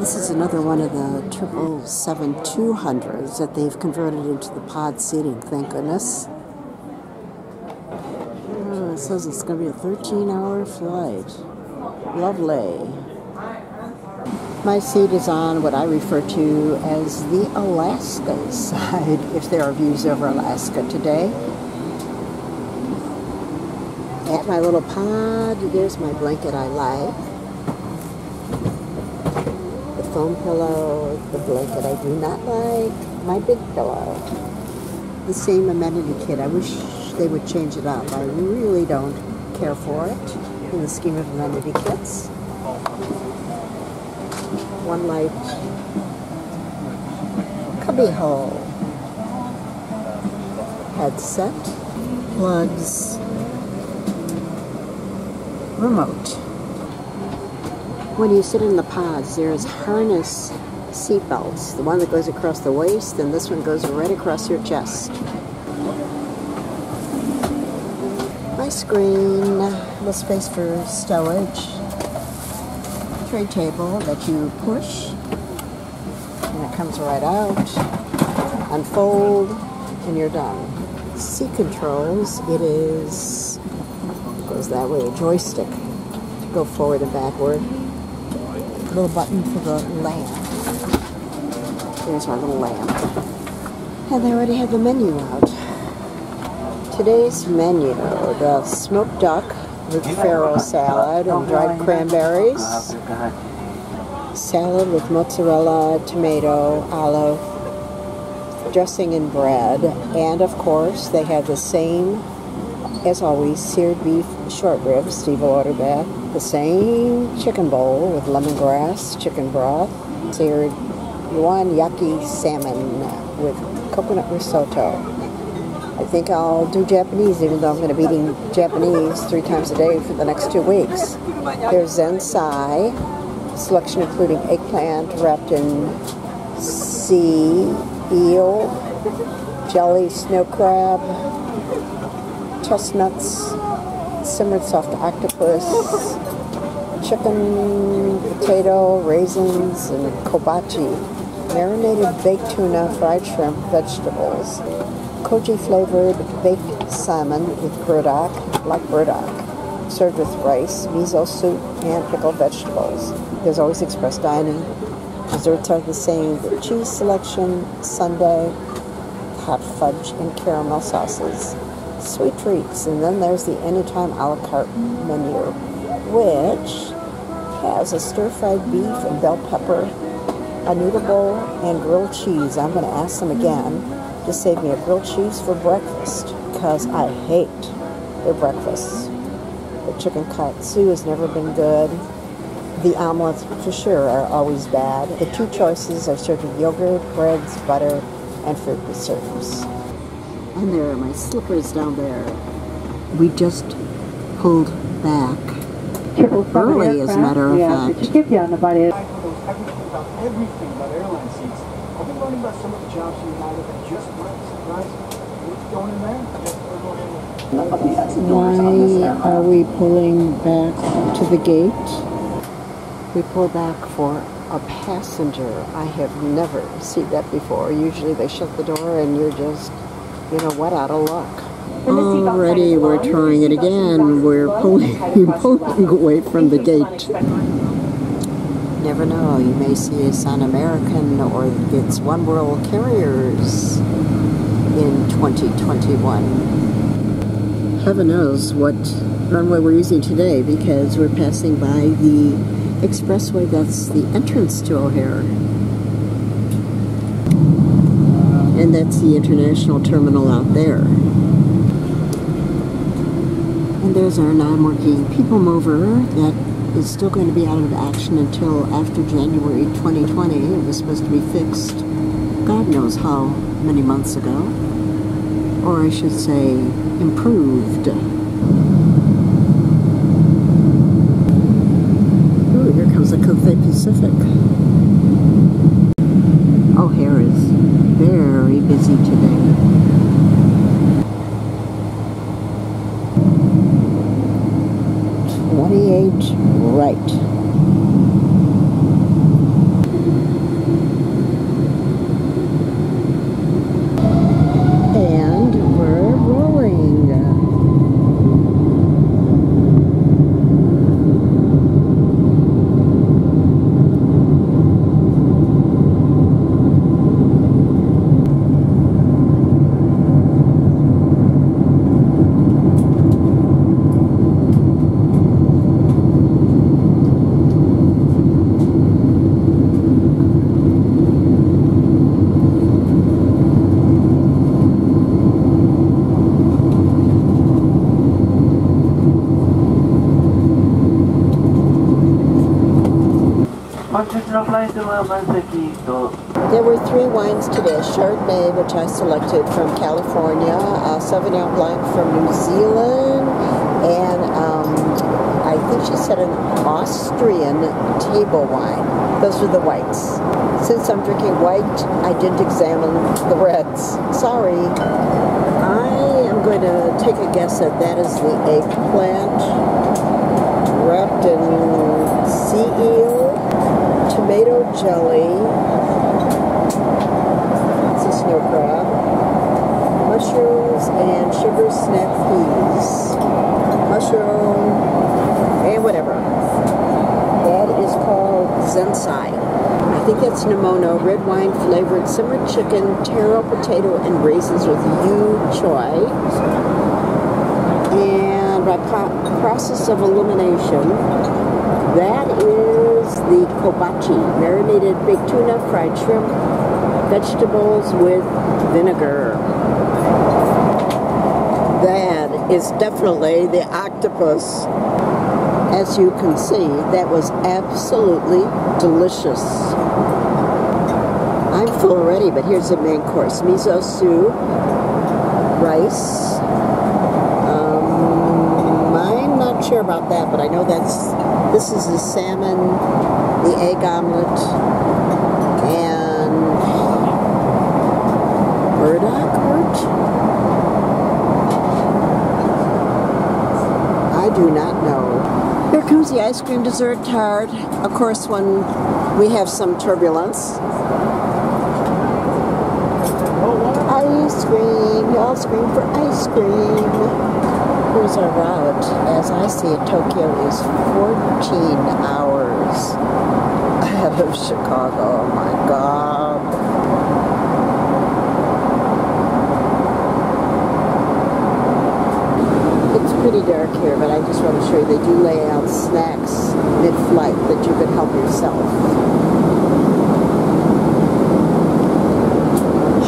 This is another one of the 777-200s that they've converted into the pod seating, thank goodness. It says it's going to be a 13-hour flight. Lovely. My seat is on what I refer to as the Alaska side, if there are views over Alaska today. At my little pod, there's my blanket I like. The foam pillow, the blanket I do not like, my big pillow. The same amenity kit. I wish they would change it up. I really don't care for it in the scheme of amenity kits. One light cubby hole. Headset, plugs, remote. When you sit in the pods, there's harness seat belts. The one that goes across the waist, and this one goes right across your chest. My screen, little space for stowage. Tray table that you push, and it comes right out. Unfold, and you're done. Seat controls, it goes that way, a joystick to go forward and backward. Little button for the lamp. There's our little lamp. And they already have the menu out. Today's menu, the smoked duck with farro salad and dried cranberries. Salad with mozzarella, tomato, olive, dressing and bread. And of course, they have the same, as always, seared beef short ribs. Steve will order that. The same chicken bowl with lemongrass, chicken broth, seared yuan-yaki salmon with coconut risotto. I think I'll do Japanese, even though I'm going to be eating Japanese 3 times a day for the next 2 weeks. There's zensai, selection including eggplant wrapped in sea eel, jelly snow crab, chestnuts, simmered soft octopus, chicken, potato, raisins, and kobachi, marinated baked tuna, fried shrimp, vegetables, koji flavored baked salmon with burdock, like burdock, served with rice, miso soup, and pickled vegetables. There's always express dining. Desserts are the same. The cheese selection, sundae, hot fudge, and caramel sauces. Sweet treats, and then there's the anytime a la carte menu, which has a stir-fried beef and bell pepper, a noodle bowl, and grilled cheese. I'm going to ask them again to save me a grilled cheese for breakfast, because I hate their breakfasts. The chicken katsu has never been good. The omelets, for sure, are always bad. The 2 choices are served with yogurt, breads, butter, and fruit preserves. And there are my slippers down there. We just pulled back early, as a matter of fact. Everything about airline seats. I've been learning about some of the jobs in United that just right? What's going in there? Why are we pulling back to the gate? We pull back for a passenger. I have never seen that before. Usually they shut the door and you're just, what out of luck. Already we're trying it again. We're pulling away from the gate. Never know. You may see us on American or it's One World Carriers in 2021. Heaven knows what runway we're using today, because we're passing by the expressway that's the entrance to O'Hare. And that's the international terminal out there. And there's our non-working people mover that is still going to be out of action until after January 2020. It was supposed to be fixed God knows how many months ago. Or I should say, improved. Ooh, here comes the Cathay Pacific. O'Hare is very busy today. Right. There were three wines today. Chardonnay, which I selected from California, Sauvignon Blanc from New Zealand, and I think she said an Austrian table wine. Those are the whites. Since I'm drinking white, I didn't examine the reds. Sorry. I am going to take a guess that that is the eggplant wrapped in sea eel, tomato jelly, it's a snow crab, mushrooms, and sugar snap peas. Mushroom, and whatever. That is called Zensai. I think that's Nemono, red wine flavored simmered chicken, taro potato, and raisins with yu choy. And by process of elimination, that is the kobachi, marinated baked tuna, fried shrimp, vegetables with vinegar. That is definitely the octopus. As you can see, that was absolutely delicious. I'm full already, but here's the main course. Miso soup, rice. I'm not sure about that, but I know this is the salmon, the egg omelet, and burdock root? I do not know. Here comes the ice cream dessert card. Of course, when we have some turbulence. Ice cream, y'all scream for ice cream. Here's our route. As I see it, Tokyo is 14 hours ahead of Chicago. Oh my God. It's pretty dark here, but I just want to show you, they do lay out snacks mid-flight that you can help yourself.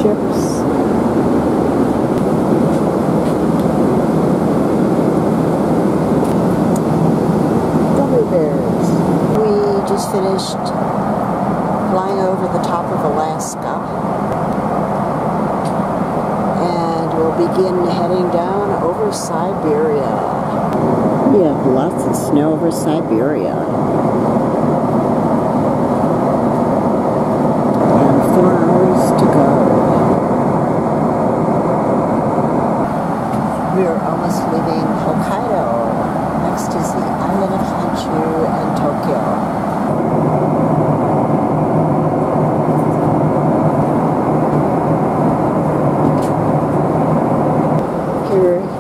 Chips. Gummy bears. We just finished flying over the top of Alaska. And we'll begin heading down over Siberia. We have lots of snow over Siberia. And 4 hours to go. We are almost leaving Hokkaido. Next is the island of Honshu and Tokyo.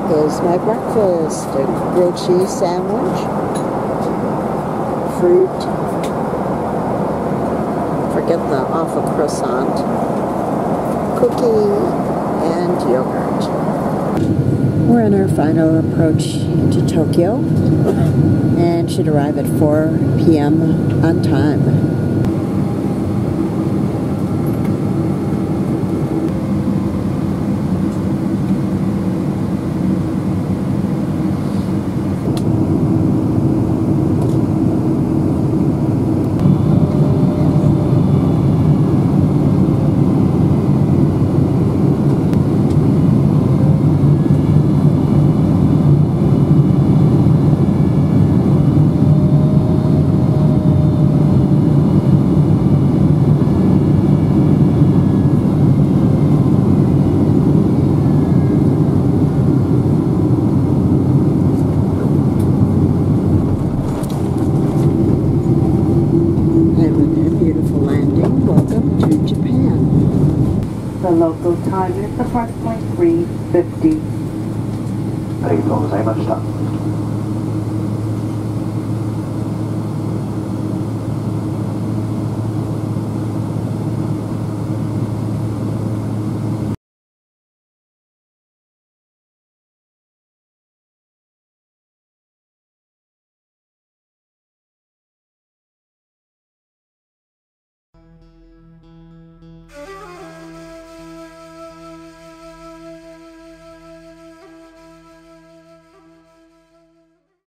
Is my breakfast, a grilled cheese sandwich, fruit, forget the awful croissant, cookie, and yogurt. We're on our final approach into Tokyo and should arrive at 4 p.m. on time. The local time is approximately 3:50. ありがとうございました。